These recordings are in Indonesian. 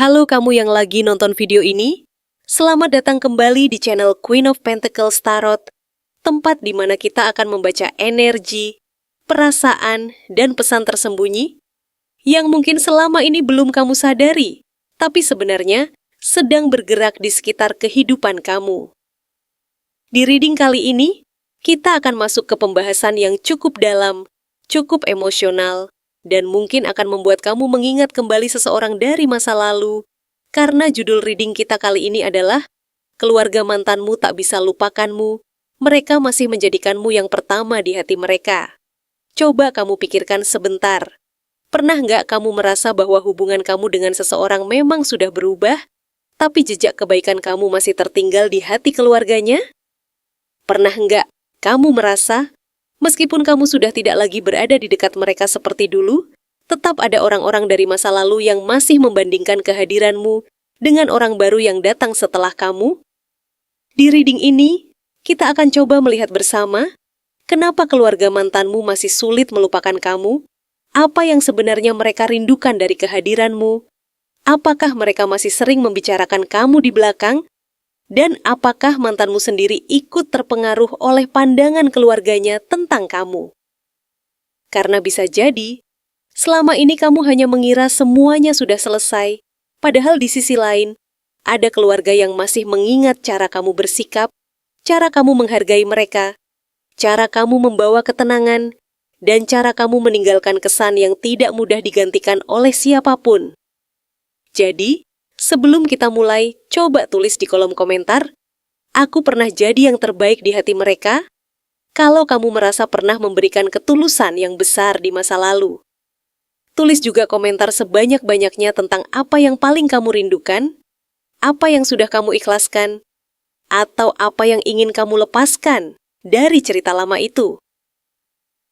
Halo kamu yang lagi nonton video ini, selamat datang kembali di channel Queen of Pentacles Tarot, tempat di mana kita akan membaca energi, perasaan, dan pesan tersembunyi yang mungkin selama ini belum kamu sadari, tapi sebenarnya sedang bergerak di sekitar kehidupan kamu. Di reading kali ini, kita akan masuk ke pembahasan yang cukup dalam, cukup emosional, dan mungkin akan membuat kamu mengingat kembali seseorang dari masa lalu, karena judul reading kita kali ini adalah Keluarga Mantanmu Tak Bisa Lupakanmu, Mereka Masih Menjadikanmu Yang Pertama di Hati Mereka. Coba kamu pikirkan sebentar, pernah nggak kamu merasa bahwa hubungan kamu dengan seseorang memang sudah berubah, tapi jejak kebaikan kamu masih tertinggal di hati keluarganya? Pernah nggak kamu merasa meskipun kamu sudah tidak lagi berada di dekat mereka seperti dulu, tetap ada orang-orang dari masa lalu yang masih membandingkan kehadiranmu dengan orang baru yang datang setelah kamu? Di reading ini, kita akan coba melihat bersama kenapa keluarga mantanmu masih sulit melupakan kamu, apa yang sebenarnya mereka rindukan dari kehadiranmu, apakah mereka masih sering membicarakan kamu di belakang, dan apakah mantanmu sendiri ikut terpengaruh oleh pandangan keluarganya tentang kamu? Karena bisa jadi, selama ini kamu hanya mengira semuanya sudah selesai, padahal di sisi lain, ada keluarga yang masih mengingat cara kamu bersikap, cara kamu menghargai mereka, cara kamu membawa ketenangan, dan cara kamu meninggalkan kesan yang tidak mudah digantikan oleh siapapun. Jadi, sebelum kita mulai, coba tulis di kolom komentar, aku pernah jadi yang terbaik di hati mereka? Kalau kamu merasa pernah memberikan ketulusan yang besar di masa lalu. Tulis juga komentar sebanyak-banyaknya tentang apa yang paling kamu rindukan, apa yang sudah kamu ikhlaskan, atau apa yang ingin kamu lepaskan dari cerita lama itu.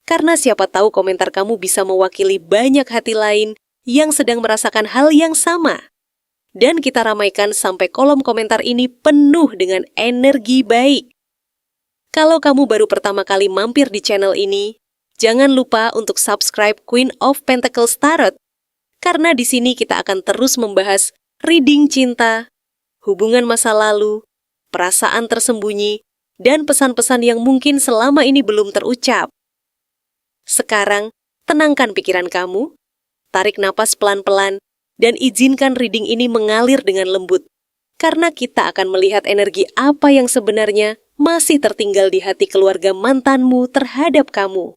Karena siapa tahu komentar kamu bisa mewakili banyak hati lain yang sedang merasakan hal yang sama. Dan kita ramaikan sampai kolom komentar ini penuh dengan energi baik. Kalau kamu baru pertama kali mampir di channel ini, jangan lupa untuk subscribe Queen of Pentacles Tarot, karena di sini kita akan terus membahas reading cinta, hubungan masa lalu, perasaan tersembunyi, dan pesan-pesan yang mungkin selama ini belum terucap. Sekarang, tenangkan pikiran kamu, tarik napas pelan-pelan, dan izinkan reading ini mengalir dengan lembut, karena kita akan melihat energi apa yang sebenarnya masih tertinggal di hati keluarga mantanmu terhadap kamu.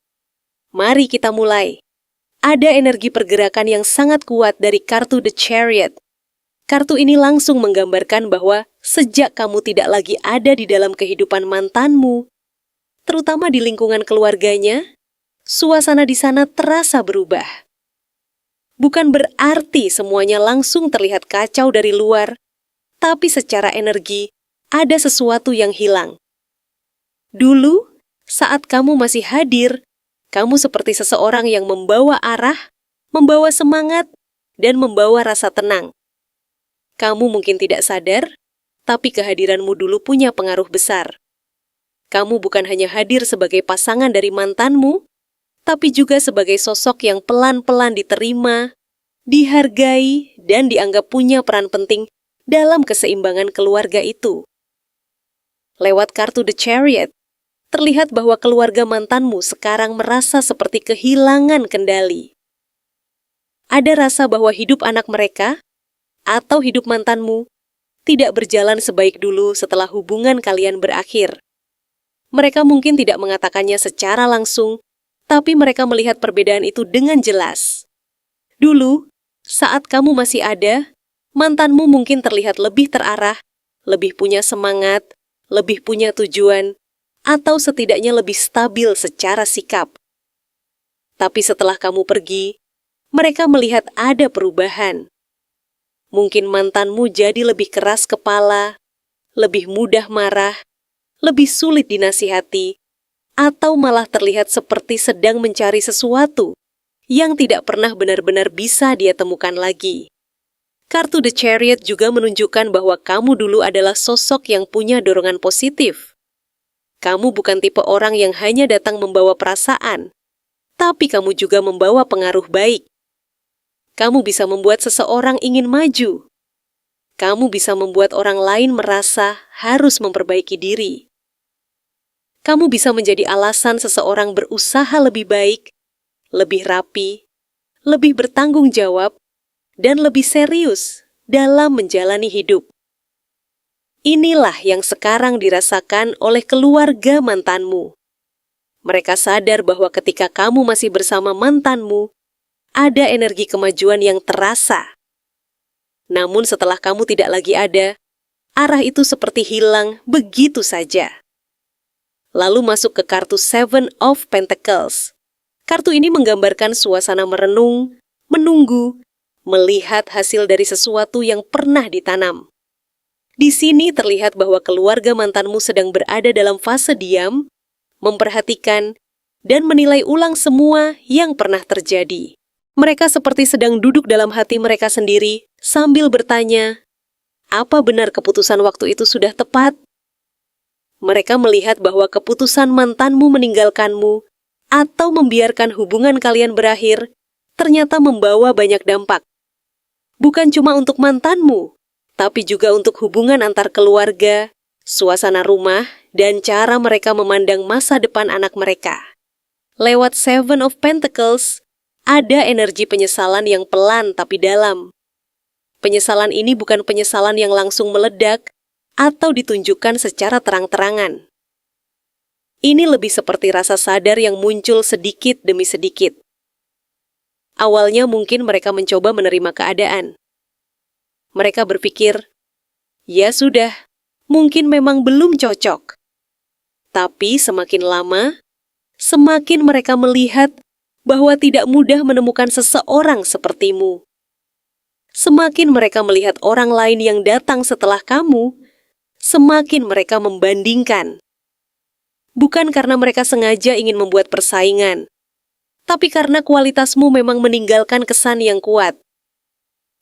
Mari kita mulai. Ada energi pergerakan yang sangat kuat dari kartu The Chariot. Kartu ini langsung menggambarkan bahwa sejak kamu tidak lagi ada di dalam kehidupan mantanmu, terutama di lingkungan keluarganya, suasana di sana terasa berubah. Bukan berarti semuanya langsung terlihat kacau dari luar, tapi secara energi, ada sesuatu yang hilang. Dulu, saat kamu masih hadir, kamu seperti seseorang yang membawa arah, membawa semangat, dan membawa rasa tenang. Kamu mungkin tidak sadar, tapi kehadiranmu dulu punya pengaruh besar. Kamu bukan hanya hadir sebagai pasangan dari mantanmu, tapi juga sebagai sosok yang pelan-pelan diterima, dihargai, dan dianggap punya peran penting dalam keseimbangan keluarga itu. Lewat kartu The Chariot, terlihat bahwa keluarga mantanmu sekarang merasa seperti kehilangan kendali. Ada rasa bahwa hidup anak mereka, atau hidup mantanmu, tidak berjalan sebaik dulu setelah hubungan kalian berakhir. Mereka mungkin tidak mengatakannya secara langsung, tapi mereka melihat perbedaan itu dengan jelas. Dulu, saat kamu masih ada, mantanmu mungkin terlihat lebih terarah, lebih punya semangat, lebih punya tujuan, atau setidaknya lebih stabil secara sikap. Tapi setelah kamu pergi, mereka melihat ada perubahan. Mungkin mantanmu jadi lebih keras kepala, lebih mudah marah, lebih sulit dinasihati, atau malah terlihat seperti sedang mencari sesuatu yang tidak pernah benar-benar bisa dia temukan lagi. Kartu The Chariot juga menunjukkan bahwa kamu dulu adalah sosok yang punya dorongan positif. Kamu bukan tipe orang yang hanya datang membawa perasaan, tapi kamu juga membawa pengaruh baik. Kamu bisa membuat seseorang ingin maju, kamu bisa membuat orang lain merasa harus memperbaiki diri. Kamu bisa menjadi alasan seseorang berusaha lebih baik, lebih rapi, lebih bertanggung jawab, dan lebih serius dalam menjalani hidup. Inilah yang sekarang dirasakan oleh keluarga mantanmu. Mereka sadar bahwa ketika kamu masih bersama mantanmu, ada energi kemajuan yang terasa. Namun setelah kamu tidak lagi ada, arah itu seperti hilang begitu saja. Lalu masuk ke kartu Seven of Pentacles. Kartu ini menggambarkan suasana merenung, menunggu, melihat hasil dari sesuatu yang pernah ditanam. Di sini terlihat bahwa keluarga mantanmu sedang berada dalam fase diam, memperhatikan, dan menilai ulang semua yang pernah terjadi. Mereka seperti sedang duduk dalam hati mereka sendiri sambil bertanya, apa benar keputusan waktu itu sudah tepat? Mereka melihat bahwa keputusan mantanmu meninggalkanmu atau membiarkan hubungan kalian berakhir ternyata membawa banyak dampak. Bukan cuma untuk mantanmu, tapi juga untuk hubungan antar keluarga, suasana rumah, dan cara mereka memandang masa depan anak mereka. Lewat Seven of Pentacles, ada energi penyesalan yang pelan tapi dalam. Penyesalan ini bukan penyesalan yang langsung meledak atau ditunjukkan secara terang-terangan. Ini lebih seperti rasa sadar yang muncul sedikit demi sedikit. Awalnya mungkin mereka mencoba menerima keadaan. Mereka berpikir, ya sudah, mungkin memang belum cocok. Tapi semakin lama, semakin mereka melihat bahwa tidak mudah menemukan seseorang sepertimu. Semakin mereka melihat orang lain yang datang setelah kamu, semakin mereka membandingkan. Bukan karena mereka sengaja ingin membuat persaingan, tapi karena kualitasmu memang meninggalkan kesan yang kuat.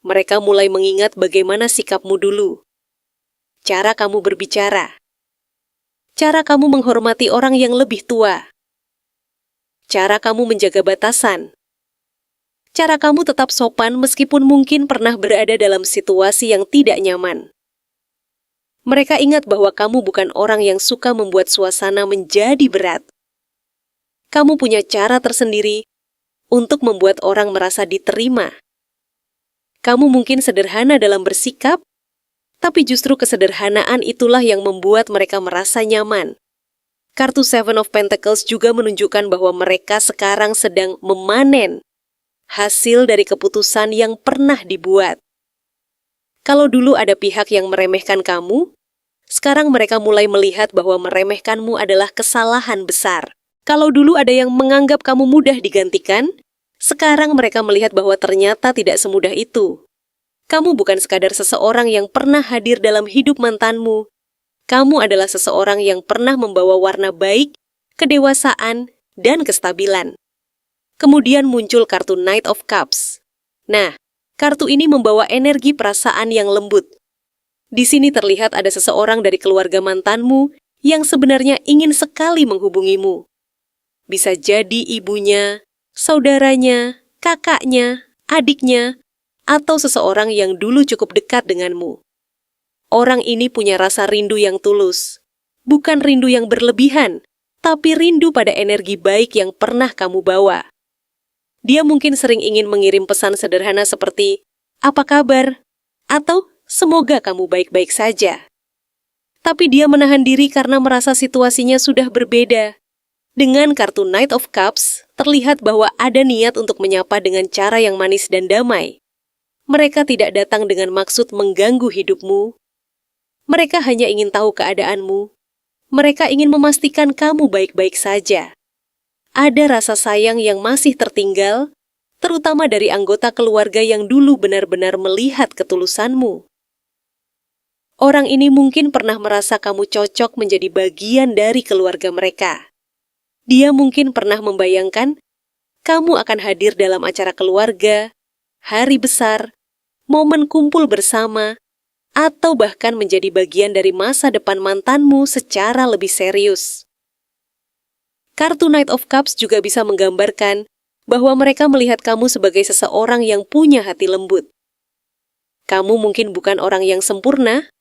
Mereka mulai mengingat bagaimana sikapmu dulu, cara kamu berbicara, cara kamu menghormati orang yang lebih tua, cara kamu menjaga batasan, cara kamu tetap sopan meskipun mungkin pernah berada dalam situasi yang tidak nyaman. Mereka ingat bahwa kamu bukan orang yang suka membuat suasana menjadi berat. Kamu punya cara tersendiri untuk membuat orang merasa diterima. Kamu mungkin sederhana dalam bersikap, tapi justru kesederhanaan itulah yang membuat mereka merasa nyaman. Kartu Seven of Pentacles juga menunjukkan bahwa mereka sekarang sedang memanen hasil dari keputusan yang pernah dibuat. Kalau dulu ada pihak yang meremehkan kamu, sekarang mereka mulai melihat bahwa meremehkanmu adalah kesalahan besar. Kalau dulu ada yang menganggap kamu mudah digantikan, sekarang mereka melihat bahwa ternyata tidak semudah itu. Kamu bukan sekadar seseorang yang pernah hadir dalam hidup mantanmu. Kamu adalah seseorang yang pernah membawa warna baik, kedewasaan, dan kestabilan. Kemudian muncul kartu Knight of Cups. Nah, kartu ini membawa energi perasaan yang lembut. Di sini terlihat ada seseorang dari keluarga mantanmu yang sebenarnya ingin sekali menghubungimu. Bisa jadi ibunya, saudaranya, kakaknya, adiknya, atau seseorang yang dulu cukup dekat denganmu. Orang ini punya rasa rindu yang tulus. Bukan rindu yang berlebihan, tapi rindu pada energi baik yang pernah kamu bawa. Dia mungkin sering ingin mengirim pesan sederhana seperti, "Apa kabar?" atau "Semoga kamu baik-baik saja." Tapi dia menahan diri karena merasa situasinya sudah berbeda. Dengan kartu Knight of Cups, terlihat bahwa ada niat untuk menyapa dengan cara yang manis dan damai. Mereka tidak datang dengan maksud mengganggu hidupmu. Mereka hanya ingin tahu keadaanmu. Mereka ingin memastikan kamu baik-baik saja. Ada rasa sayang yang masih tertinggal, terutama dari anggota keluarga yang dulu benar-benar melihat ketulusanmu. Orang ini mungkin pernah merasa kamu cocok menjadi bagian dari keluarga mereka. Dia mungkin pernah membayangkan kamu akan hadir dalam acara keluarga, hari besar, momen kumpul bersama, atau bahkan menjadi bagian dari masa depan mantanmu secara lebih serius. Kartu Knight of Cups juga bisa menggambarkan bahwa mereka melihat kamu sebagai seseorang yang punya hati lembut. Kamu mungkin bukan orang yang sempurna,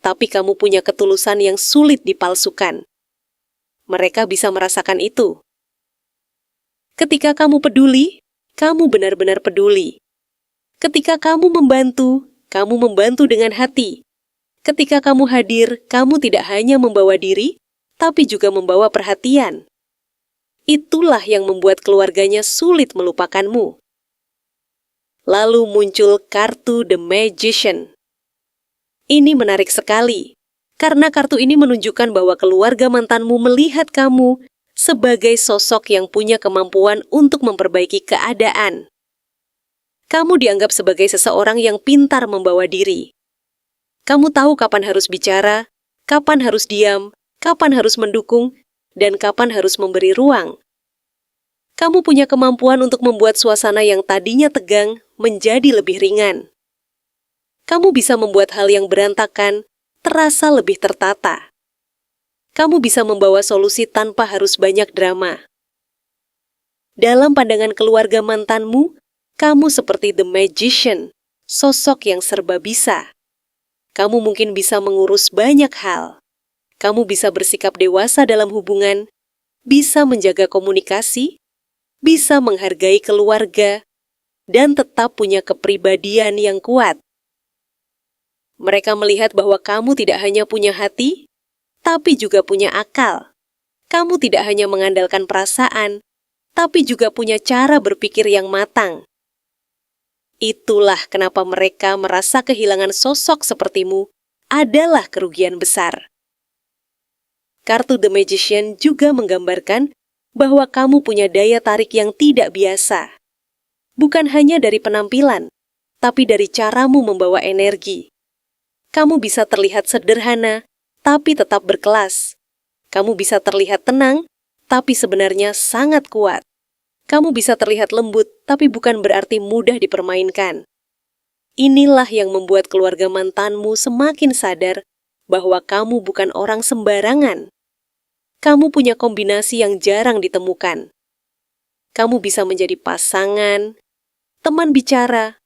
tapi kamu punya ketulusan yang sulit dipalsukan. Mereka bisa merasakan itu. Ketika kamu peduli, kamu benar-benar peduli. Ketika kamu membantu dengan hati. Ketika kamu hadir, kamu tidak hanya membawa diri, tapi juga membawa perhatian. Itulah yang membuat keluarganya sulit melupakanmu. Lalu muncul kartu The Magician. Ini menarik sekali, karena kartu ini menunjukkan bahwa keluarga mantanmu melihat kamu sebagai sosok yang punya kemampuan untuk memperbaiki keadaan. Kamu dianggap sebagai seseorang yang pintar membawa diri. Kamu tahu kapan harus bicara, kapan harus diam, kapan harus mendukung, dan kapan harus memberi ruang. Kamu punya kemampuan untuk membuat suasana yang tadinya tegang menjadi lebih ringan. Kamu bisa membuat hal yang berantakan terasa lebih tertata. Kamu bisa membawa solusi tanpa harus banyak drama. Dalam pandangan keluarga mantanmu, kamu seperti The Magician, sosok yang serba bisa. Kamu mungkin bisa mengurus banyak hal. Kamu bisa bersikap dewasa dalam hubungan, bisa menjaga komunikasi, bisa menghargai keluarga, dan tetap punya kepribadian yang kuat. Mereka melihat bahwa kamu tidak hanya punya hati, tapi juga punya akal. Kamu tidak hanya mengandalkan perasaan, tapi juga punya cara berpikir yang matang. Itulah kenapa mereka merasa kehilangan sosok sepertimu adalah kerugian besar. Kartu The Magician juga menggambarkan bahwa kamu punya daya tarik yang tidak biasa. Bukan hanya dari penampilan, tapi dari caramu membawa energi. Kamu bisa terlihat sederhana, tapi tetap berkelas. Kamu bisa terlihat tenang, tapi sebenarnya sangat kuat. Kamu bisa terlihat lembut, tapi bukan berarti mudah dipermainkan. Inilah yang membuat keluarga mantanmu semakin sadar bahwa kamu bukan orang sembarangan. Kamu punya kombinasi yang jarang ditemukan. Kamu bisa menjadi pasangan, teman bicara,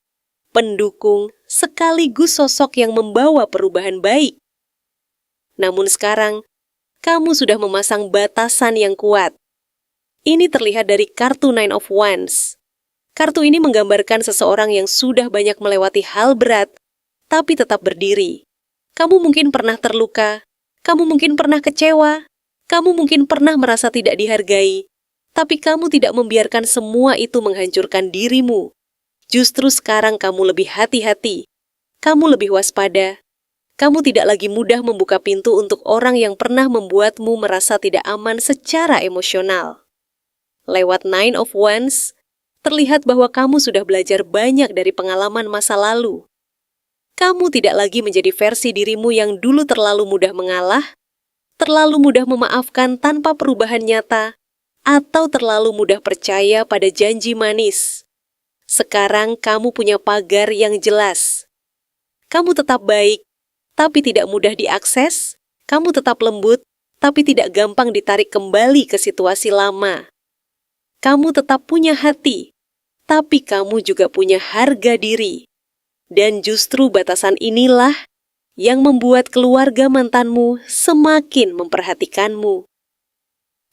pendukung, sekaligus sosok yang membawa perubahan baik. Namun sekarang, kamu sudah memasang batasan yang kuat. Ini terlihat dari kartu Nine of Wands. Kartu ini menggambarkan seseorang yang sudah banyak melewati hal berat, tapi tetap berdiri. Kamu mungkin pernah terluka, kamu mungkin pernah kecewa, kamu mungkin pernah merasa tidak dihargai, tapi kamu tidak membiarkan semua itu menghancurkan dirimu. Justru sekarang kamu lebih hati-hati, kamu lebih waspada, kamu tidak lagi mudah membuka pintu untuk orang yang pernah membuatmu merasa tidak aman secara emosional. Lewat Nine of Wands, terlihat bahwa kamu sudah belajar banyak dari pengalaman masa lalu. Kamu tidak lagi menjadi versi dirimu yang dulu terlalu mudah mengalah, terlalu mudah memaafkan tanpa perubahan nyata, atau terlalu mudah percaya pada janji manis. Sekarang kamu punya pagar yang jelas. Kamu tetap baik, tapi tidak mudah diakses. Kamu tetap lembut, tapi tidak gampang ditarik kembali ke situasi lama. Kamu tetap punya hati, tapi kamu juga punya harga diri. Dan justru batasan inilah yang membuat keluarga mantanmu semakin memperhatikanmu.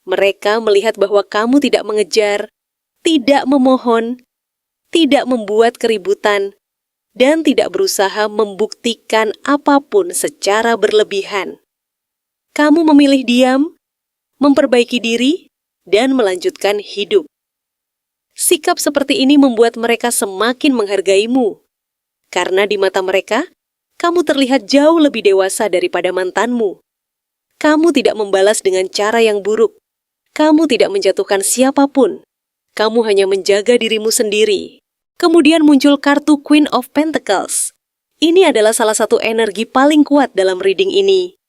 Mereka melihat bahwa kamu tidak mengejar, tidak memohon, tidak membuat keributan, dan tidak berusaha membuktikan apapun secara berlebihan. Kamu memilih diam, memperbaiki diri, dan melanjutkan hidup. Sikap seperti ini membuat mereka semakin menghargaimu, karena di mata mereka, kamu terlihat jauh lebih dewasa daripada mantanmu. Kamu tidak membalas dengan cara yang buruk. Kamu tidak menjatuhkan siapapun. Kamu hanya menjaga dirimu sendiri. Kemudian muncul kartu Queen of Pentacles. Ini adalah salah satu energi paling kuat dalam reading ini.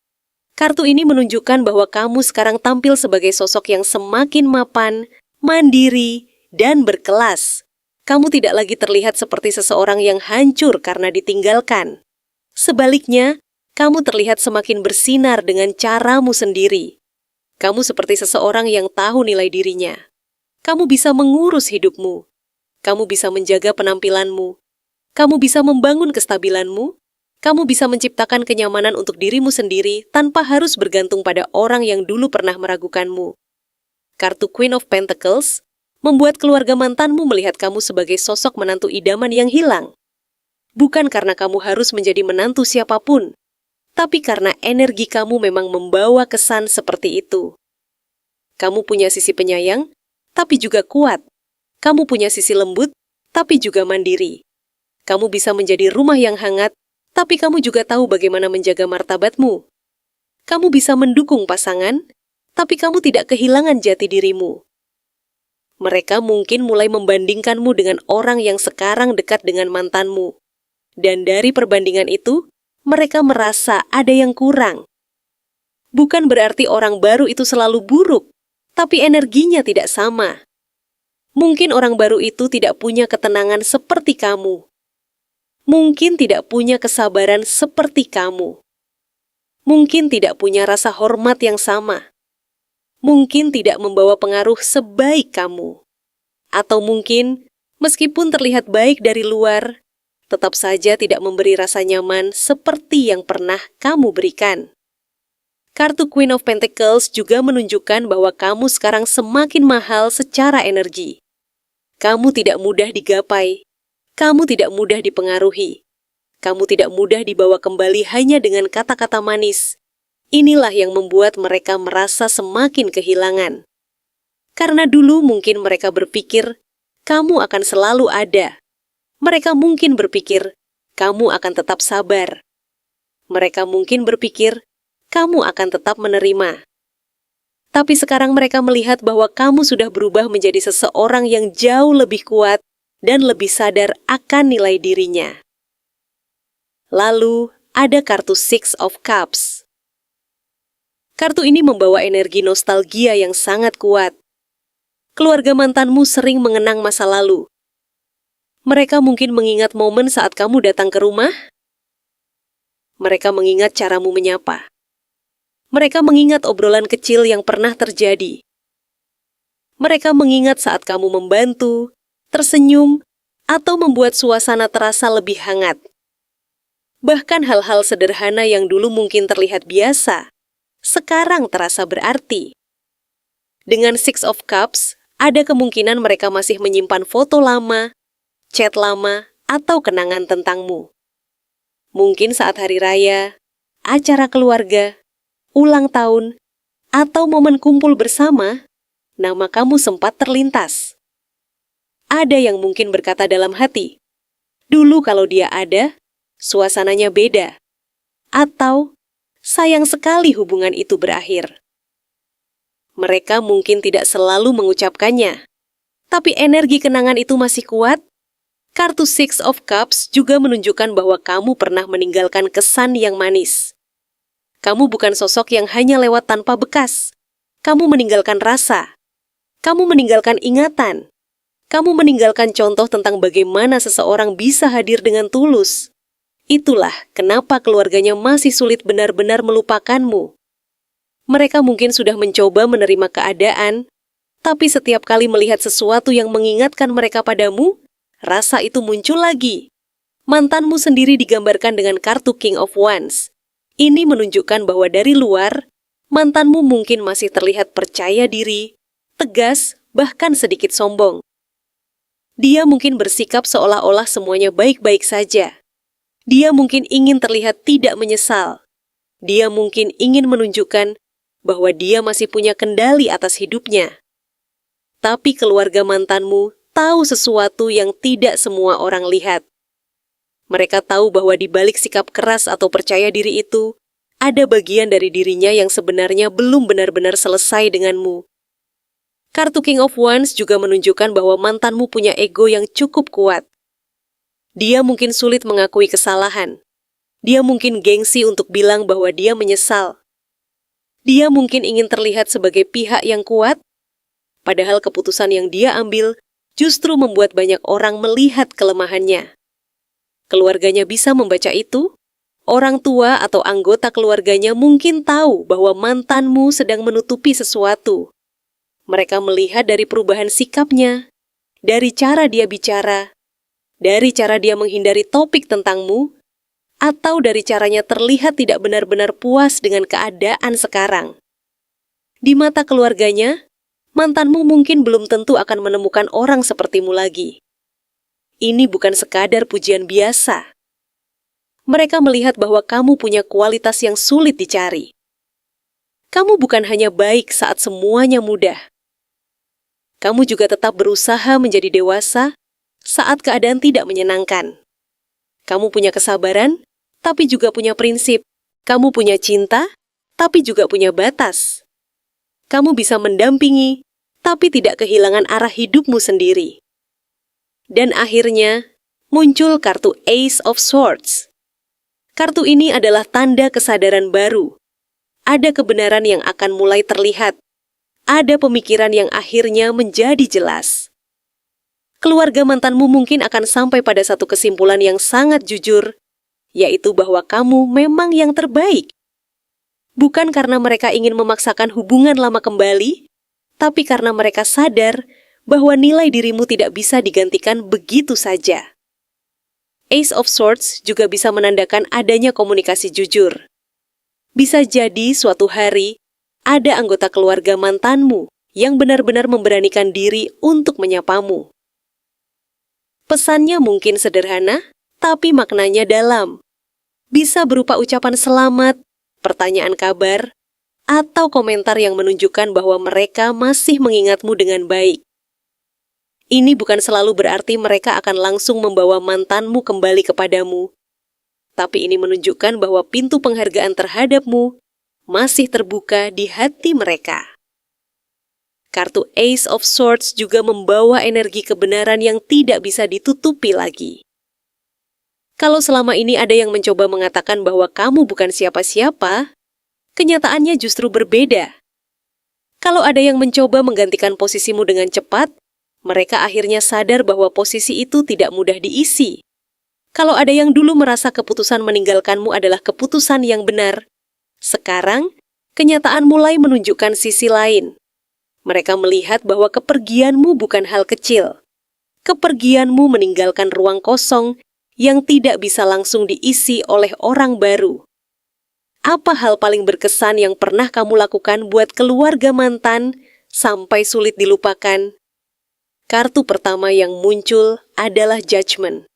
Kartu ini menunjukkan bahwa kamu sekarang tampil sebagai sosok yang semakin mapan, mandiri, dan berkelas. Kamu tidak lagi terlihat seperti seseorang yang hancur karena ditinggalkan. Sebaliknya, kamu terlihat semakin bersinar dengan caramu sendiri. Kamu seperti seseorang yang tahu nilai dirinya. Kamu bisa mengurus hidupmu. Kamu bisa menjaga penampilanmu. Kamu bisa membangun kestabilanmu, kamu bisa menciptakan kenyamanan untuk dirimu sendiri tanpa harus bergantung pada orang yang dulu pernah meragukanmu. Kartu Queen of Pentacles membuat keluarga mantanmu melihat kamu sebagai sosok menantu idaman yang hilang. Bukan karena kamu harus menjadi menantu siapapun, tapi karena energi kamu memang membawa kesan seperti itu. Kamu punya sisi penyayang, tapi juga kuat. Kamu punya sisi lembut, tapi juga mandiri. Kamu bisa menjadi rumah yang hangat, tapi kamu juga tahu bagaimana menjaga martabatmu. Kamu bisa mendukung pasangan, tapi kamu tidak kehilangan jati dirimu. Mereka mungkin mulai membandingkanmu dengan orang yang sekarang dekat dengan mantanmu. Dan dari perbandingan itu, mereka merasa ada yang kurang. Bukan berarti orang baru itu selalu buruk, tapi energinya tidak sama. Mungkin orang baru itu tidak punya ketenangan seperti kamu. Mungkin tidak punya kesabaran seperti kamu. Mungkin tidak punya rasa hormat yang sama. Mungkin tidak membawa pengaruh sebaik kamu. Atau mungkin, meskipun terlihat baik dari luar, tetap saja tidak memberi rasa nyaman seperti yang pernah kamu berikan. Kartu Queen of Pentacles juga menunjukkan bahwa kamu sekarang semakin mahal secara energi. Kamu tidak mudah digapai. Kamu tidak mudah dipengaruhi. Kamu tidak mudah dibawa kembali hanya dengan kata-kata manis. Inilah yang membuat mereka merasa semakin kehilangan. Karena dulu mungkin mereka berpikir, kamu akan selalu ada. Mereka mungkin berpikir, kamu akan tetap sabar. Mereka mungkin berpikir, kamu akan tetap menerima. Tapi sekarang mereka melihat bahwa kamu sudah berubah menjadi seseorang yang jauh lebih kuat dan lebih sadar akan nilai dirinya. Lalu, ada kartu Six of Cups. Kartu ini membawa energi nostalgia yang sangat kuat. Keluarga mantanmu sering mengenang masa lalu. Mereka mungkin mengingat momen saat kamu datang ke rumah. Mereka mengingat caramu menyapa. Mereka mengingat obrolan kecil yang pernah terjadi. Mereka mengingat saat kamu membantu, tersenyum, atau membuat suasana terasa lebih hangat. Bahkan hal-hal sederhana yang dulu mungkin terlihat biasa, sekarang terasa berarti. Dengan Six of Cups, ada kemungkinan mereka masih menyimpan foto lama, chat lama, atau kenangan tentangmu. Mungkin saat hari raya, acara keluarga, ulang tahun, atau momen kumpul bersama, nama kamu sempat terlintas. Ada yang mungkin berkata dalam hati, dulu kalau dia ada, suasananya beda. Atau, sayang sekali hubungan itu berakhir. Mereka mungkin tidak selalu mengucapkannya, tapi energi kenangan itu masih kuat. Kartu Six of Cups juga menunjukkan bahwa kamu pernah meninggalkan kesan yang manis. Kamu bukan sosok yang hanya lewat tanpa bekas. Kamu meninggalkan rasa. Kamu meninggalkan ingatan. Kamu meninggalkan contoh tentang bagaimana seseorang bisa hadir dengan tulus. Itulah kenapa keluarganya masih sulit benar-benar melupakanmu. Mereka mungkin sudah mencoba menerima keadaan, tapi setiap kali melihat sesuatu yang mengingatkan mereka padamu, rasa itu muncul lagi. Mantanmu sendiri digambarkan dengan kartu King of Wands. Ini menunjukkan bahwa dari luar, mantanmu mungkin masih terlihat percaya diri, tegas, bahkan sedikit sombong. Dia mungkin bersikap seolah-olah semuanya baik-baik saja. Dia mungkin ingin terlihat tidak menyesal. Dia mungkin ingin menunjukkan bahwa dia masih punya kendali atas hidupnya. Tapi keluarga mantanmu tahu sesuatu yang tidak semua orang lihat. Mereka tahu bahwa di balik sikap keras atau percaya diri itu, ada bagian dari dirinya yang sebenarnya belum benar-benar selesai denganmu. Kartu King of Wands juga menunjukkan bahwa mantanmu punya ego yang cukup kuat. Dia mungkin sulit mengakui kesalahan. Dia mungkin gengsi untuk bilang bahwa dia menyesal. Dia mungkin ingin terlihat sebagai pihak yang kuat, padahal keputusan yang dia ambil justru membuat banyak orang melihat kelemahannya. Keluarganya bisa membaca itu. Orang tua atau anggota keluarganya mungkin tahu bahwa mantanmu sedang menutupi sesuatu. Mereka melihat dari perubahan sikapnya, dari cara dia bicara, dari cara dia menghindari topik tentangmu, atau dari caranya terlihat tidak benar-benar puas dengan keadaan sekarang. Di mata keluarganya, mantanmu mungkin belum tentu akan menemukan orang sepertimu lagi. Ini bukan sekadar pujian biasa. Mereka melihat bahwa kamu punya kualitas yang sulit dicari. Kamu bukan hanya baik saat semuanya mudah. Kamu juga tetap berusaha menjadi dewasa saat keadaan tidak menyenangkan. Kamu punya kesabaran, tapi juga punya prinsip. Kamu punya cinta, tapi juga punya batas. Kamu bisa mendampingi, tapi tidak kehilangan arah hidupmu sendiri. Dan akhirnya, muncul kartu Ace of Swords. Kartu ini adalah tanda kesadaran baru. Ada kebenaran yang akan mulai terlihat. Ada pemikiran yang akhirnya menjadi jelas. Keluarga mantanmu mungkin akan sampai pada satu kesimpulan yang sangat jujur, yaitu bahwa kamu memang yang terbaik. Bukan karena mereka ingin memaksakan hubungan lama kembali, tapi karena mereka sadar bahwa nilai dirimu tidak bisa digantikan begitu saja. Ace of Swords juga bisa menandakan adanya komunikasi jujur. Bisa jadi suatu hari, ada anggota keluarga mantanmu yang benar-benar memberanikan diri untuk menyapamu. Pesannya mungkin sederhana, tapi maknanya dalam. Bisa berupa ucapan selamat, pertanyaan kabar, atau komentar yang menunjukkan bahwa mereka masih mengingatmu dengan baik. Ini bukan selalu berarti mereka akan langsung membawa mantanmu kembali kepadamu, tapi ini menunjukkan bahwa pintu penghargaan terhadapmu masih terbuka di hati mereka. Kartu Ace of Swords juga membawa energi kebenaran yang tidak bisa ditutupi lagi. Kalau selama ini ada yang mencoba mengatakan bahwa kamu bukan siapa-siapa, kenyataannya justru berbeda. Kalau ada yang mencoba menggantikan posisimu dengan cepat, mereka akhirnya sadar bahwa posisi itu tidak mudah diisi. Kalau ada yang dulu merasa keputusan meninggalkanmu adalah keputusan yang benar, sekarang kenyataan mulai menunjukkan sisi lain. Mereka melihat bahwa kepergianmu bukan hal kecil. Kepergianmu meninggalkan ruang kosong yang tidak bisa langsung diisi oleh orang baru. Apa hal paling berkesan yang pernah kamu lakukan buat keluarga mantan sampai sulit dilupakan? Kartu pertama yang muncul adalah Judgment.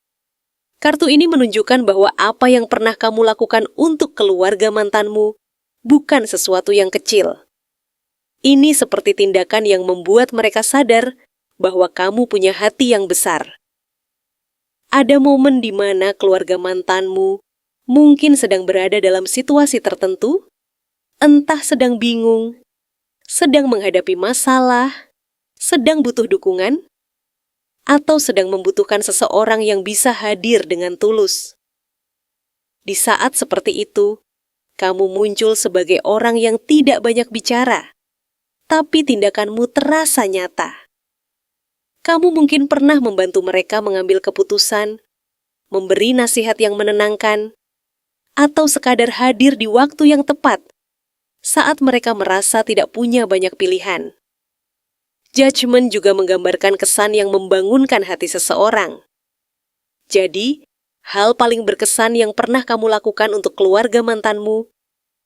Kartu ini menunjukkan bahwa apa yang pernah kamu lakukan untuk keluarga mantanmu bukan sesuatu yang kecil. Ini seperti tindakan yang membuat mereka sadar bahwa kamu punya hati yang besar. Ada momen di mana keluarga mantanmu mungkin sedang berada dalam situasi tertentu, entah sedang bingung, sedang menghadapi masalah, sedang butuh dukungan, atau sedang membutuhkan seseorang yang bisa hadir dengan tulus. Di saat seperti itu, kamu muncul sebagai orang yang tidak banyak bicara, tapi tindakanmu terasa nyata. Kamu mungkin pernah membantu mereka mengambil keputusan, memberi nasihat yang menenangkan, atau sekadar hadir di waktu yang tepat saat mereka merasa tidak punya banyak pilihan. Judgment juga menggambarkan kesan yang membangunkan hati seseorang. Jadi, hal paling berkesan yang pernah kamu lakukan untuk keluarga mantanmu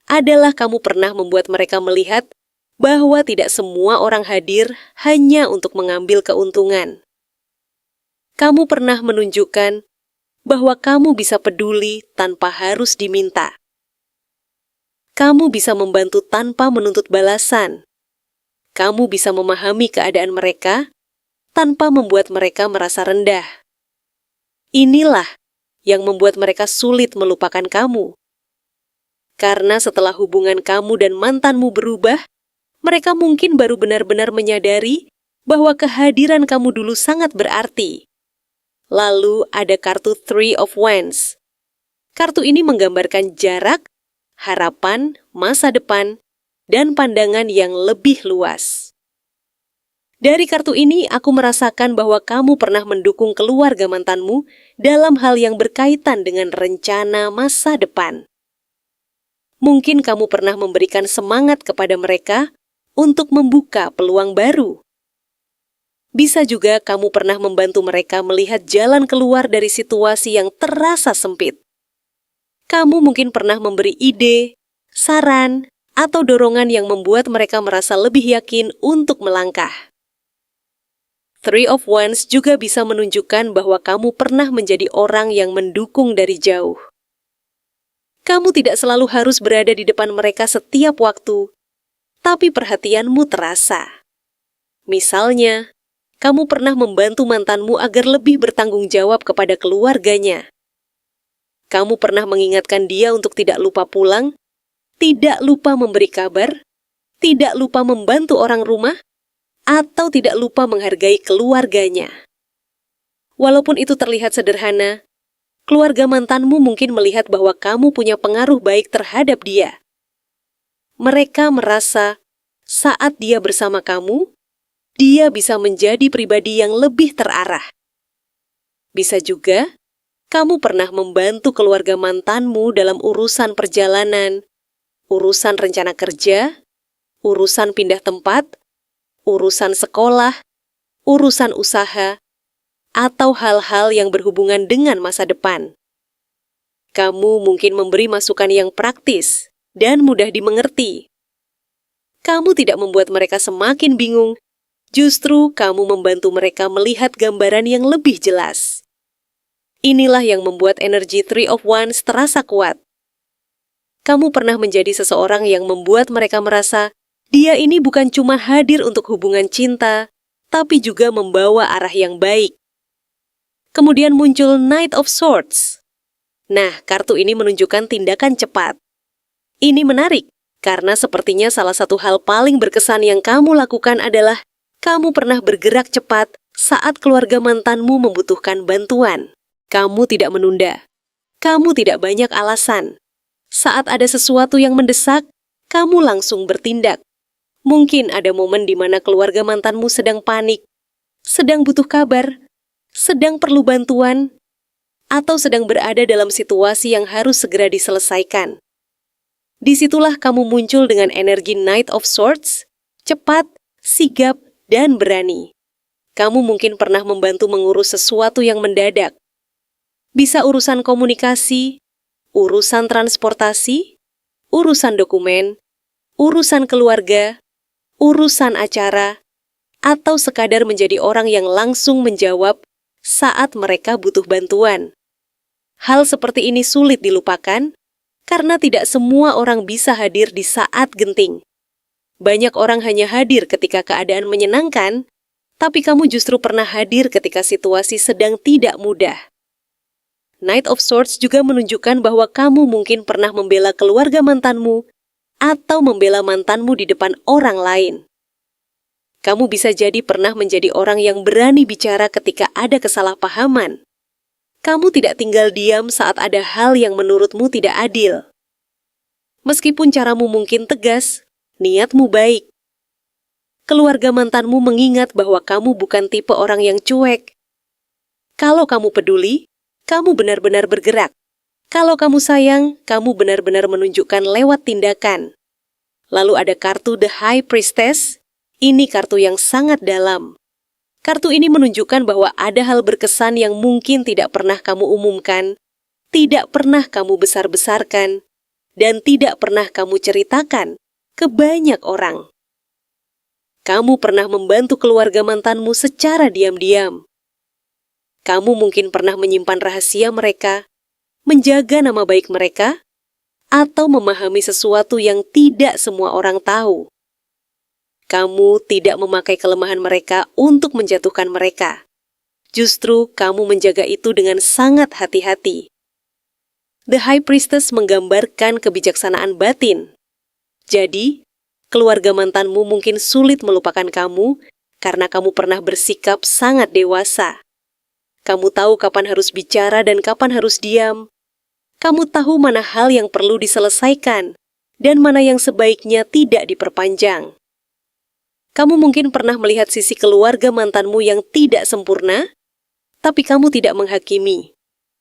adalah kamu pernah membuat mereka melihat bahwa tidak semua orang hadir hanya untuk mengambil keuntungan. Kamu pernah menunjukkan bahwa kamu bisa peduli tanpa harus diminta. Kamu bisa membantu tanpa menuntut balasan. Kamu bisa memahami keadaan mereka tanpa membuat mereka merasa rendah. Inilah yang membuat mereka sulit melupakan kamu. Karena setelah hubungan kamu dan mantanmu berubah, mereka mungkin baru benar-benar menyadari bahwa kehadiran kamu dulu sangat berarti. Lalu ada kartu Three of Wands. Kartu ini menggambarkan jarak, harapan, masa depan, dan pandangan yang lebih luas. Dari kartu ini, aku merasakan bahwa kamu pernah mendukung keluarga mantanmu dalam hal yang berkaitan dengan rencana masa depan. Mungkin kamu pernah memberikan semangat kepada mereka untuk membuka peluang baru. Bisa juga kamu pernah membantu mereka melihat jalan keluar dari situasi yang terasa sempit. Kamu mungkin pernah memberi ide, saran, atau dorongan yang membuat mereka merasa lebih yakin untuk melangkah. Three of Wands juga bisa menunjukkan bahwa kamu pernah menjadi orang yang mendukung dari jauh. Kamu tidak selalu harus berada di depan mereka setiap waktu, tapi perhatianmu terasa. Misalnya, kamu pernah membantu mantanmu agar lebih bertanggung jawab kepada keluarganya. Kamu pernah mengingatkan dia untuk tidak lupa pulang, tidak lupa memberi kabar, tidak lupa membantu orang rumah, atau tidak lupa menghargai keluarganya. Walaupun itu terlihat sederhana, keluarga mantanmu mungkin melihat bahwa kamu punya pengaruh baik terhadap dia. Mereka merasa saat dia bersama kamu, dia bisa menjadi pribadi yang lebih terarah. Bisa juga, kamu pernah membantu keluarga mantanmu dalam urusan perjalanan, urusan rencana kerja, urusan pindah tempat, urusan sekolah, urusan usaha, atau hal-hal yang berhubungan dengan masa depan. Kamu mungkin memberi masukan yang praktis dan mudah dimengerti. Kamu tidak membuat mereka semakin bingung, justru kamu membantu mereka melihat gambaran yang lebih jelas. Inilah yang membuat energi Three of Wands terasa kuat. Kamu pernah menjadi seseorang yang membuat mereka merasa dia ini bukan cuma hadir untuk hubungan cinta, tapi juga membawa arah yang baik. Kemudian muncul Knight of Swords. Nah, kartu ini menunjukkan tindakan cepat. Ini menarik, karena sepertinya salah satu hal paling berkesan yang kamu lakukan adalah kamu pernah bergerak cepat saat keluarga mantanmu membutuhkan bantuan. Kamu tidak menunda. Kamu tidak banyak alasan. Saat ada sesuatu yang mendesak, kamu langsung bertindak. Mungkin ada momen di mana keluarga mantanmu sedang panik, sedang butuh kabar, sedang perlu bantuan, atau sedang berada dalam situasi yang harus segera diselesaikan. Disitulah kamu muncul dengan energi Knight of Swords, cepat, sigap, dan berani. Kamu mungkin pernah membantu mengurus sesuatu yang mendadak. Bisa urusan komunikasi, urusan transportasi, urusan dokumen, urusan keluarga, urusan acara, atau sekadar menjadi orang yang langsung menjawab saat mereka butuh bantuan. Hal seperti ini sulit dilupakan, karena tidak semua orang bisa hadir di saat genting. Banyak orang hanya hadir ketika keadaan menyenangkan, tapi kamu justru pernah hadir ketika situasi sedang tidak mudah. Knight of Swords juga menunjukkan bahwa kamu mungkin pernah membela keluarga mantanmu, atau membela mantanmu di depan orang lain. Kamu bisa jadi pernah menjadi orang yang berani bicara ketika ada kesalahpahaman. Kamu tidak tinggal diam saat ada hal yang menurutmu tidak adil. Meskipun caramu mungkin tegas, niatmu baik. Keluarga mantanmu mengingat bahwa kamu bukan tipe orang yang cuek. Kalau kamu peduli, kamu benar-benar bergerak. Kalau kamu sayang, kamu benar-benar menunjukkan lewat tindakan. Lalu ada kartu The High Priestess. Ini kartu yang sangat dalam. Kartu ini menunjukkan bahwa ada hal berkesan yang mungkin tidak pernah kamu umumkan, tidak pernah kamu besar-besarkan, dan tidak pernah kamu ceritakan ke banyak orang. Kamu pernah membantu keluarga mantanmu secara diam-diam. Kamu mungkin pernah menyimpan rahasia mereka, menjaga nama baik mereka, atau memahami sesuatu yang tidak semua orang tahu. Kamu tidak memakai kelemahan mereka untuk menjatuhkan mereka. Justru kamu menjaga itu dengan sangat hati-hati. The High Priestess menggambarkan kebijaksanaan batin. Jadi, keluarga mantanmu mungkin sulit melupakan kamu karena kamu pernah bersikap sangat dewasa. Kamu tahu kapan harus bicara dan kapan harus diam. Kamu tahu mana hal yang perlu diselesaikan dan mana yang sebaiknya tidak diperpanjang. Kamu mungkin pernah melihat sisi keluarga mantanmu yang tidak sempurna, tapi kamu tidak menghakimi.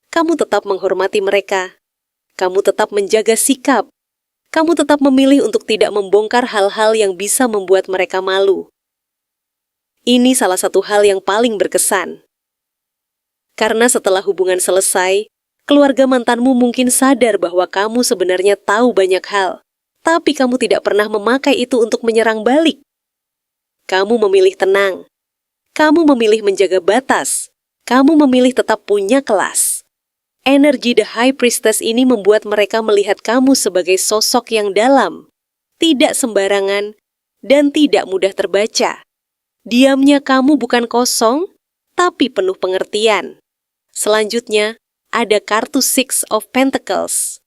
Kamu tetap menghormati mereka. Kamu tetap menjaga sikap. Kamu tetap memilih untuk tidak membongkar hal-hal yang bisa membuat mereka malu. Ini salah satu hal yang paling berkesan. Karena setelah hubungan selesai, keluarga mantanmu mungkin sadar bahwa kamu sebenarnya tahu banyak hal, tapi kamu tidak pernah memakai itu untuk menyerang balik. Kamu memilih tenang. Kamu memilih menjaga batas. Kamu memilih tetap punya kelas. Energi The High Priestess ini membuat mereka melihat kamu sebagai sosok yang dalam, tidak sembarangan, dan tidak mudah terbaca. Diamnya kamu bukan kosong, tapi penuh pengertian. Selanjutnya, ada kartu Six of Pentacles.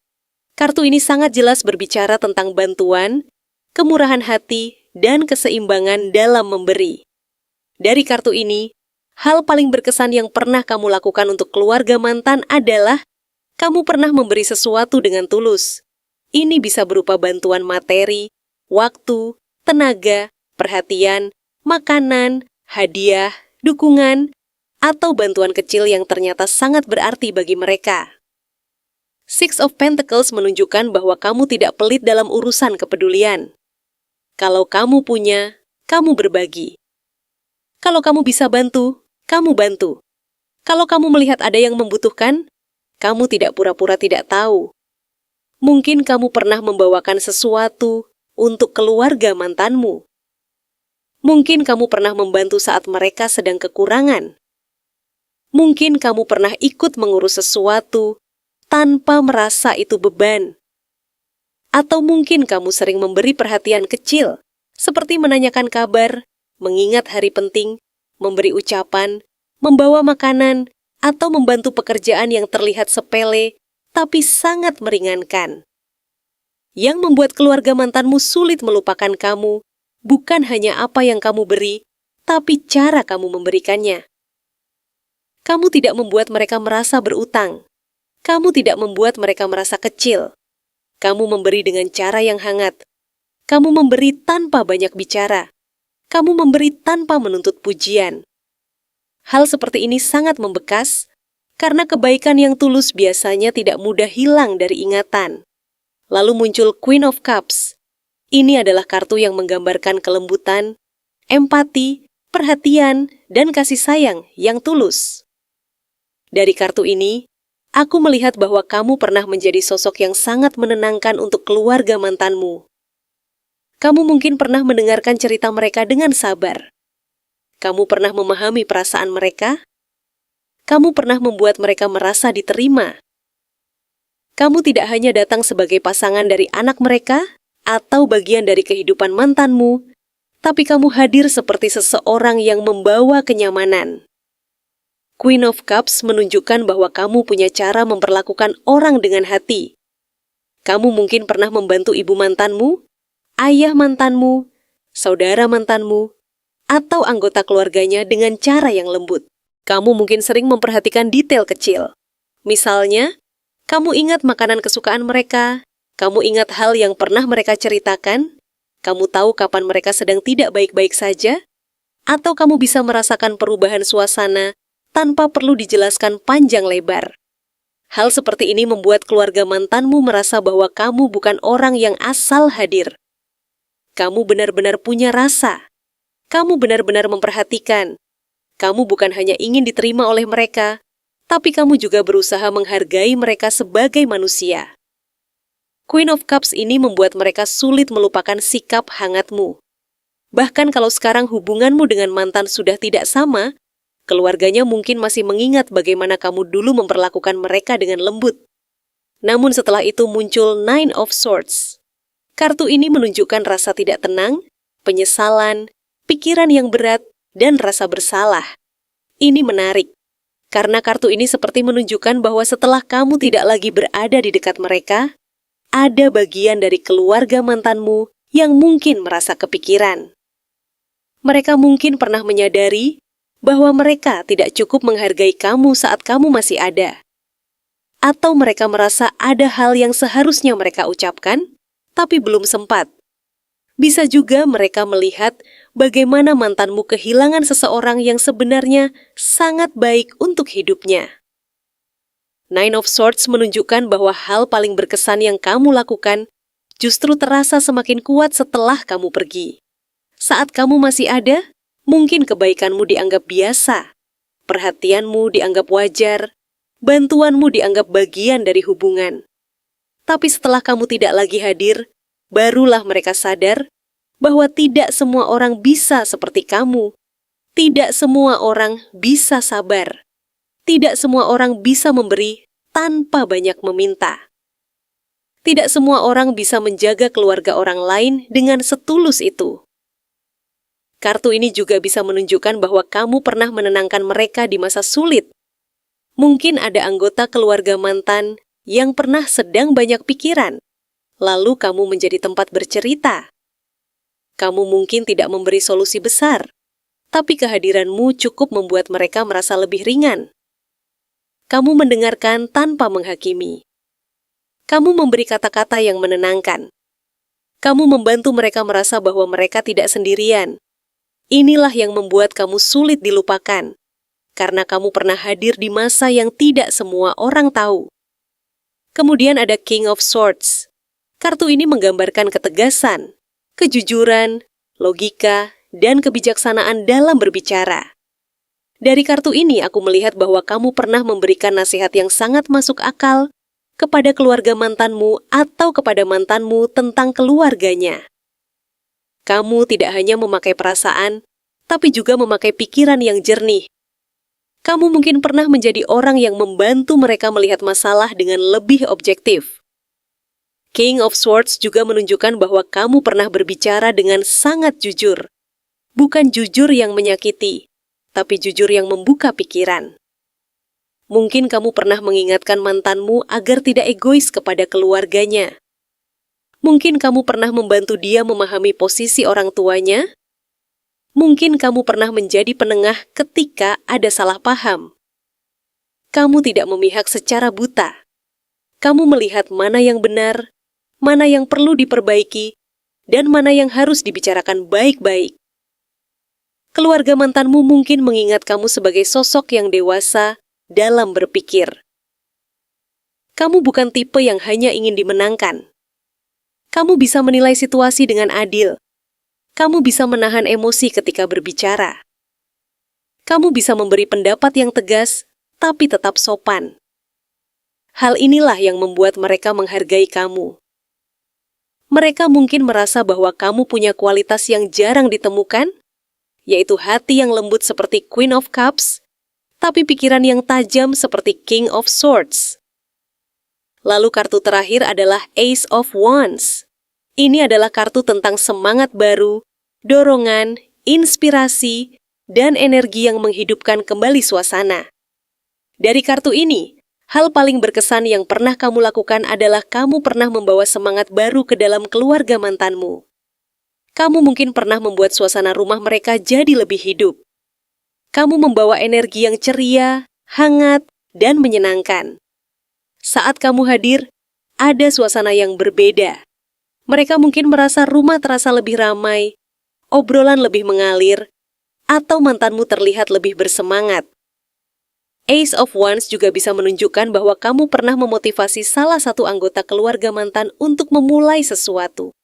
Kartu ini sangat jelas berbicara tentang bantuan, kemurahan hati, dan keseimbangan dalam memberi. Dari kartu ini, hal paling berkesan yang pernah kamu lakukan untuk keluarga mantan adalah kamu pernah memberi sesuatu dengan tulus. Ini bisa berupa bantuan materi, waktu, tenaga, perhatian, makanan, hadiah, dukungan, atau bantuan kecil yang ternyata sangat berarti bagi mereka. Six of Pentacles menunjukkan bahwa kamu tidak pelit dalam urusan kepedulian. Kalau kamu punya, kamu berbagi. Kalau kamu bisa bantu, kamu bantu. Kalau kamu melihat ada yang membutuhkan, kamu tidak pura-pura tidak tahu. Mungkin kamu pernah membawakan sesuatu untuk keluarga mantanmu. Mungkin kamu pernah membantu saat mereka sedang kekurangan. Mungkin kamu pernah ikut mengurus sesuatu tanpa merasa itu beban. Atau mungkin kamu sering memberi perhatian kecil, seperti menanyakan kabar, mengingat hari penting, memberi ucapan, membawa makanan, atau membantu pekerjaan yang terlihat sepele, tapi sangat meringankan. Yang membuat keluarga mantanmu sulit melupakan kamu, bukan hanya apa yang kamu beri, tapi cara kamu memberikannya. Kamu tidak membuat mereka merasa berutang. Kamu tidak membuat mereka merasa kecil. Kamu memberi dengan cara yang hangat. Kamu memberi tanpa banyak bicara. Kamu memberi tanpa menuntut pujian. Hal seperti ini sangat membekas, karena kebaikan yang tulus biasanya tidak mudah hilang dari ingatan. Lalu muncul Queen of Cups. Ini adalah kartu yang menggambarkan kelembutan, empati, perhatian, dan kasih sayang yang tulus. Dari kartu ini, aku melihat bahwa kamu pernah menjadi sosok yang sangat menenangkan untuk keluarga mantanmu. Kamu mungkin pernah mendengarkan cerita mereka dengan sabar. Kamu pernah memahami perasaan mereka. Kamu pernah membuat mereka merasa diterima. Kamu tidak hanya datang sebagai pasangan dari anak mereka atau bagian dari kehidupan mantanmu, tapi kamu hadir seperti seseorang yang membawa kenyamanan. Queen of Cups menunjukkan bahwa kamu punya cara memperlakukan orang dengan hati. Kamu mungkin pernah membantu ibu mantanmu, ayah mantanmu, saudara mantanmu, atau anggota keluarganya dengan cara yang lembut. Kamu mungkin sering memperhatikan detail kecil. Misalnya, kamu ingat makanan kesukaan mereka, kamu ingat hal yang pernah mereka ceritakan, kamu tahu kapan mereka sedang tidak baik-baik saja, atau kamu bisa merasakan perubahan suasana tanpa perlu dijelaskan panjang lebar. Hal seperti ini membuat keluarga mantanmu merasa bahwa kamu bukan orang yang asal hadir. Kamu benar-benar punya rasa. Kamu benar-benar memperhatikan. Kamu bukan hanya ingin diterima oleh mereka, tapi kamu juga berusaha menghargai mereka sebagai manusia. Queen of Cups ini membuat mereka sulit melupakan sikap hangatmu. Bahkan kalau sekarang hubunganmu dengan mantan sudah tidak sama, keluarganya mungkin masih mengingat bagaimana kamu dulu memperlakukan mereka dengan lembut. Namun setelah itu muncul Nine of Swords. Kartu ini menunjukkan rasa tidak tenang, penyesalan, pikiran yang berat, dan rasa bersalah. Ini menarik, karena kartu ini seperti menunjukkan bahwa setelah kamu tidak lagi berada di dekat mereka, ada bagian dari keluarga mantanmu yang mungkin merasa kepikiran. Mereka mungkin pernah menyadari bahwa mereka tidak cukup menghargai kamu saat kamu masih ada. Atau mereka merasa ada hal yang seharusnya mereka ucapkan, tapi belum sempat. Bisa juga mereka melihat bagaimana mantanmu kehilangan seseorang yang sebenarnya sangat baik untuk hidupnya. Nine of Swords menunjukkan bahwa hal paling berkesan yang kamu lakukan justru terasa semakin kuat setelah kamu pergi. Saat kamu masih ada, Mungkin kebaikanmu dianggap biasa, perhatianmu dianggap wajar, bantuanmu dianggap bagian dari hubungan. Tapi setelah kamu tidak lagi hadir, barulah mereka sadar bahwa tidak semua orang bisa seperti kamu. Tidak semua orang bisa sabar. Tidak semua orang bisa memberi tanpa banyak meminta. Tidak semua orang bisa menjaga keluarga orang lain dengan setulus itu. Kartu ini juga bisa menunjukkan bahwa kamu pernah menenangkan mereka di masa sulit. Mungkin ada anggota keluarga mantan yang pernah sedang banyak pikiran, lalu kamu menjadi tempat bercerita. Kamu mungkin tidak memberi solusi besar, tapi kehadiranmu cukup membuat mereka merasa lebih ringan. Kamu mendengarkan tanpa menghakimi. Kamu memberi kata-kata yang menenangkan. Kamu membantu mereka merasa bahwa mereka tidak sendirian. Inilah yang membuat kamu sulit dilupakan, karena kamu pernah hadir di masa yang tidak semua orang tahu. Kemudian ada King of Swords. Kartu ini menggambarkan ketegasan, kejujuran, logika, dan kebijaksanaan dalam berbicara. Dari kartu ini aku melihat bahwa kamu pernah memberikan nasihat yang sangat masuk akal kepada keluarga mantanmu atau kepada mantanmu tentang keluarganya. Kamu tidak hanya memakai perasaan, tapi juga memakai pikiran yang jernih. Kamu mungkin pernah menjadi orang yang membantu mereka melihat masalah dengan lebih objektif. King of Swords juga menunjukkan bahwa kamu pernah berbicara dengan sangat jujur. Bukan jujur yang menyakiti, tapi jujur yang membuka pikiran. Mungkin kamu pernah mengingatkan mantanmu agar tidak egois kepada keluarganya. Mungkin kamu pernah membantu dia memahami posisi orang tuanya. Mungkin kamu pernah menjadi penengah ketika ada salah paham. Kamu tidak memihak secara buta. Kamu melihat mana yang benar, mana yang perlu diperbaiki, dan mana yang harus dibicarakan baik-baik. Keluarga mantanmu mungkin mengingat kamu sebagai sosok yang dewasa dalam berpikir. Kamu bukan tipe yang hanya ingin dimenangkan. Kamu bisa menilai situasi dengan adil. Kamu bisa menahan emosi ketika berbicara. Kamu bisa memberi pendapat yang tegas, tapi tetap sopan. Hal inilah yang membuat mereka menghargai kamu. Mereka mungkin merasa bahwa kamu punya kualitas yang jarang ditemukan, yaitu hati yang lembut seperti Queen of Cups, tapi pikiran yang tajam seperti King of Swords. Lalu kartu terakhir adalah Ace of Wands. Ini adalah kartu tentang semangat baru, dorongan, inspirasi, dan energi yang menghidupkan kembali suasana. Dari kartu ini, hal paling berkesan yang pernah kamu lakukan adalah kamu pernah membawa semangat baru ke dalam keluarga mantanmu. Kamu mungkin pernah membuat suasana rumah mereka jadi lebih hidup. Kamu membawa energi yang ceria, hangat, dan menyenangkan. Saat kamu hadir, ada suasana yang berbeda. Mereka mungkin merasa rumah terasa lebih ramai, obrolan lebih mengalir, atau mantanmu terlihat lebih bersemangat. Ace of Wands juga bisa menunjukkan bahwa kamu pernah memotivasi salah satu anggota keluarga mantan untuk memulai sesuatu.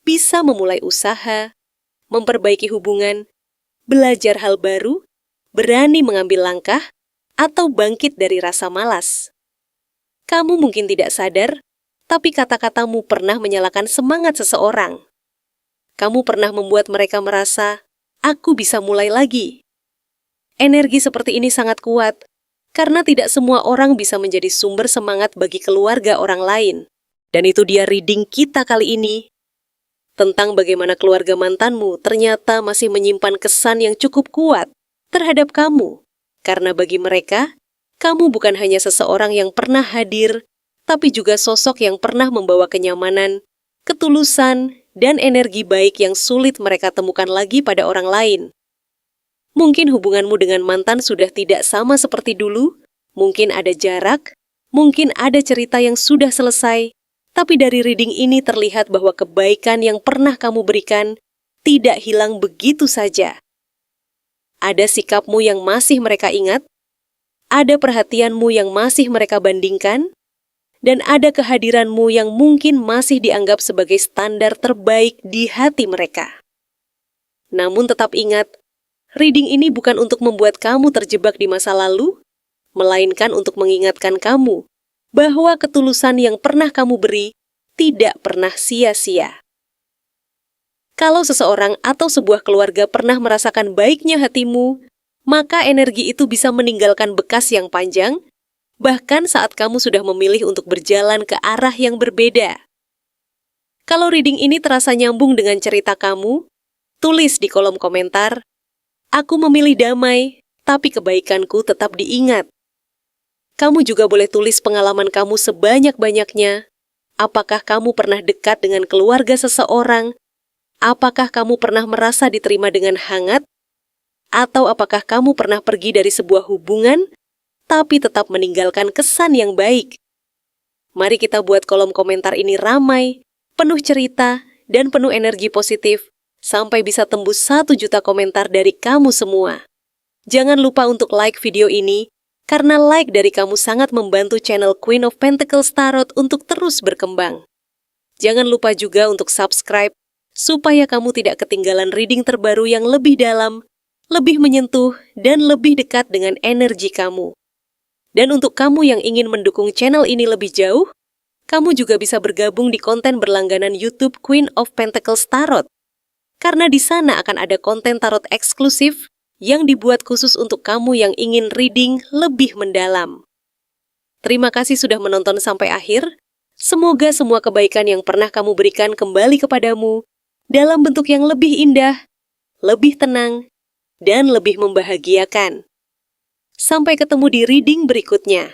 Bisa memulai usaha, memperbaiki hubungan, belajar hal baru, berani mengambil langkah, atau bangkit dari rasa malas. Kamu mungkin tidak sadar, tapi kata-katamu pernah menyalakan semangat seseorang. Kamu pernah membuat mereka merasa, aku bisa mulai lagi. Energi seperti ini sangat kuat, karena tidak semua orang bisa menjadi sumber semangat bagi keluarga orang lain. Dan itu dia reading kita kali ini, tentang bagaimana keluarga mantanmu ternyata masih menyimpan kesan yang cukup kuat terhadap kamu. Karena bagi mereka, kamu bukan hanya seseorang yang pernah hadir, tapi juga sosok yang pernah membawa kenyamanan, ketulusan, dan energi baik yang sulit mereka temukan lagi pada orang lain. Mungkin hubunganmu dengan mantan sudah tidak sama seperti dulu, mungkin ada jarak, mungkin ada cerita yang sudah selesai, tapi dari reading ini terlihat bahwa kebaikan yang pernah kamu berikan tidak hilang begitu saja. Ada sikapmu yang masih mereka ingat, ada perhatianmu yang masih mereka bandingkan, dan ada kehadiranmu yang mungkin masih dianggap sebagai standar terbaik di hati mereka. Namun tetap ingat Reading ini bukan untuk membuat kamu terjebak di masa lalu, melainkan untuk mengingatkan kamu bahwa ketulusan yang pernah kamu beri tidak pernah sia-sia. Kalau seseorang atau sebuah keluarga pernah merasakan baiknya hatimu, maka energi itu bisa meninggalkan bekas yang panjang, bahkan saat kamu sudah memilih untuk berjalan ke arah yang berbeda. Kalau reading ini terasa nyambung dengan cerita kamu, tulis di kolom komentar, "Aku memilih damai, tapi kebaikanku tetap diingat." Kamu juga boleh tulis pengalaman kamu sebanyak-banyaknya. Apakah kamu pernah dekat dengan keluarga seseorang? Apakah kamu pernah merasa diterima dengan hangat? Atau apakah kamu pernah pergi dari sebuah hubungan, tapi tetap meninggalkan kesan yang baik? Mari kita buat kolom komentar ini ramai, penuh cerita, dan penuh energi positif, sampai bisa tembus 1 juta komentar dari kamu semua. Jangan lupa untuk like video ini, karena like dari kamu sangat membantu channel Queen of Pentacles Tarot untuk terus berkembang. Jangan lupa juga untuk subscribe, supaya kamu tidak ketinggalan reading terbaru yang lebih dalam, lebih menyentuh, dan lebih dekat dengan energi kamu. Dan untuk kamu yang ingin mendukung channel ini lebih jauh, kamu juga bisa bergabung di konten berlangganan YouTube Queen of Pentacles Tarot. Karena di sana akan ada konten tarot eksklusif yang dibuat khusus untuk kamu yang ingin reading lebih mendalam. Terima kasih sudah menonton sampai akhir. Semoga semua kebaikan yang pernah kamu berikan kembali kepadamu dalam bentuk yang lebih indah, lebih tenang, dan lebih membahagiakan. Sampai ketemu di reading berikutnya.